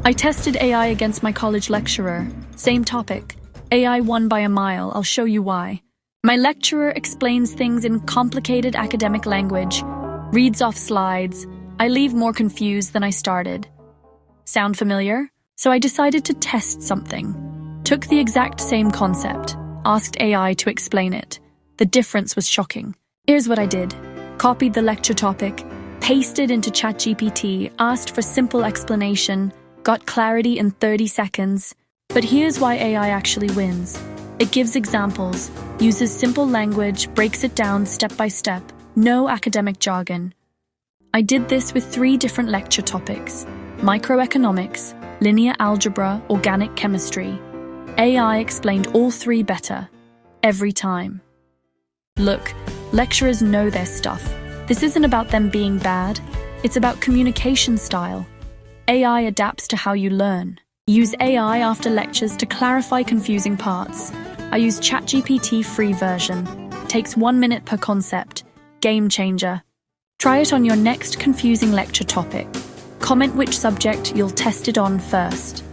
I tested AI against my college lecturer. Same topic. AI won by a mile. I'll show you why. My lecturer explains things in complicated academic language, reads off slides. I leave more confused than I started. Sound familiar? So I decided to test something. Took the exact same concept, asked AI to explain it. The difference was shocking. Here's what I did. Copied the lecture topic, pasted into ChatGPT, asked for simple explanation, got clarity in 30 seconds. But here's why AI actually wins. It gives examples, uses simple language, breaks it down step by step, no academic jargon. I did this with 3 different lecture topics: microeconomics, linear algebra, organic chemistry. AI explained all 3 better, every time. Look, lecturers know their stuff. This isn't about them being bad, it's about communication style. AI adapts to how you learn. Use AI after lectures to clarify confusing parts. I use ChatGPT free version. Takes 1 minute per concept. Game changer. Try it on your next confusing lecture topic. Comment which subject you'll test it on first.